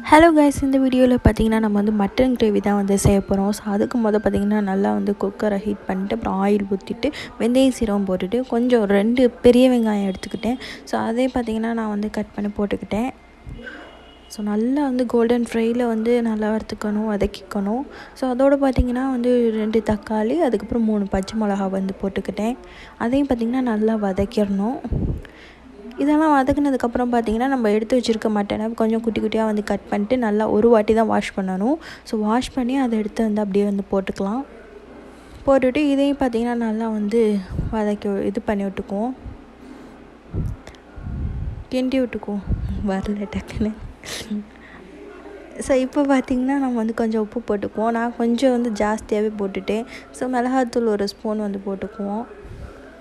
Hello guys, இந்த வீடியோவில் பார்த்தீங்கன்னா நம்ம வந்து மட்டன் கிரேவி தான் வந்து செய்ய போகிறோம். ஸோ அதுக்கு பார்த்தீங்கன்னா நல்லா வந்து குக்கரை ஹீட் பண்ணிட்டு அப்புறம் ஆயில் ஊற்றிட்டு வெந்தயம் சீரகம் போட்டுட்டு கொஞ்சம் 2 பெரிய வெங்காயம் எடுத்துக்கிட்டேன். ஸோ அதே பார்த்தீங்கன்னா நான் வந்து கட் பண்ணி போட்டுக்கிட்டேன். ஸோ நல்லா வந்து கோல்டன் ஃப்ரையில் வந்து நல்லா வறுத்துக்கணும், வதக்கிக்கணும். ஸோ அதோடு பார்த்திங்கன்னா வந்து 2 தக்காளி, அதுக்கப்புறம் 3 பச்சை மிளகா வந்து போட்டுக்கிட்டேன். அதையும் பார்த்திங்கன்னா நல்லா வதக்கிடணும். இதெல்லாம் வதக்குனதுக்கப்புறம் பார்த்திங்கன்னா நம்ம எடுத்து வச்சுருக்க மட்டனை கொஞ்சம் குட்டி குட்டியாக வந்து கட் பண்ணிட்டு நல்லா ஒரு வாட்டி தான் வாஷ் பண்ணணும். ஸோ வாஷ் பண்ணி அதை எடுத்து வந்து அப்படியே வந்து போட்டுக்கலாம். போட்டுவிட்டு இதையும் பார்த்திங்கன்னா நல்லா வந்து இது பண்ணி விட்டுக்குவோம், கிண்டி விட்டுக்குவோம். வரல டக்குன்னு. ஸோ இப்போ பார்த்திங்கன்னா நம்ம வந்து கொஞ்சம் உப்பு போட்டுக்குவோம். நான் கொஞ்சம் வந்து ஜாஸ்தியாகவே போட்டுட்டேன். ஸோ மிளகாத்தூள் 1 ஸ்பூன் வந்து போட்டுக்குவோம்.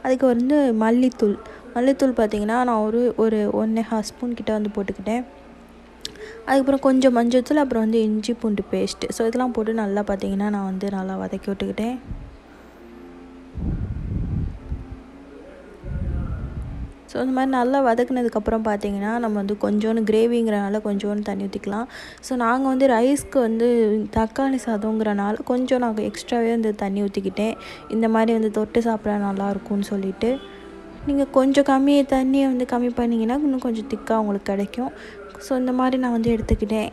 அதுக்கு வந்து மல்லித்தூள் பார்த்திங்கன்னா நான் ஒரு 1.5 ஸ்பூன் கிட்ட வந்து போட்டுக்கிட்டேன். அதுக்கப்புறம் கொஞ்சம் மஞ்சள்தூள், அப்புறம் வந்து இஞ்சி பூண்டு பேஸ்ட்டு. ஸோ இதெல்லாம் போட்டு நல்லா பார்த்திங்கன்னா நான் வந்து நல்லா வதக்கி விட்டுக்கிட்டேன். ஸோ இந்த மாதிரி நல்லா வதக்குனதுக்கப்புறம் பார்த்திங்கன்னா நம்ம வந்து கொஞ்சோண்டு கிரேவிங்கிறனால கொஞ்சோண்டு தண்ணி ஊற்றிக்கலாம். ஸோ நாங்கள் வந்து ரைஸ்க்கு வந்து தக்காளி சாதங்கிறனால கொஞ்சம் நாங்கள் எக்ஸ்ட்ராவே வந்து தண்ணி ஊற்றிக்கிட்டேன். இந்த மாதிரி வந்து தொட்டு சாப்பிட நல்லாயிருக்கும்னு சொல்லிவிட்டு. நீங்கள் கொஞ்சம் தண்ணியை வந்து கம்மி பண்ணிங்கன்னா இன்னும் கொஞ்சம் திக்காக உங்களுக்கு கிடைக்கும். ஸோ இந்த மாதிரி நான் வந்து எடுத்துக்கிட்டேன்.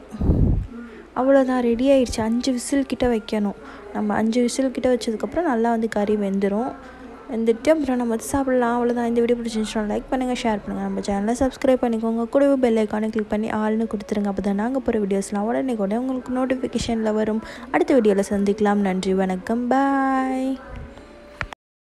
அவ்வளோதான், ரெடி ஆகிடுச்சு. 5 விசில் கிட்ட வைக்கணும். நம்ம 5 விசில் கிட்ட வச்சதுக்கப்புறம் நல்லா வந்து கறி வெந்துட்டு அப்புறம் நம்ம வந்து சாப்பிடலாம். அவ்வளோதான். இந்த வீடியோ பிடிச்சிருந்துச்சுன்னா லைக் பண்ணுங்கள், ஷேர் பண்ணுங்கள், நம்ம சேனலை சப்ஸ்கிரைப் பண்ணிக்கோங்க. கூடவே பெல் ஐக்கானை கிளிக் பண்ணி ஆல்னு கொடுத்துருங்க. அப்போ தான் நாங்கள் போகிற வீடியோஸ்லாம் உடனே உங்களுக்கு நோட்டிஃபிகேஷனில் வரும். அடுத்த வீடியோவில் சந்திக்கலாம். நன்றி, வணக்கம், பாய்.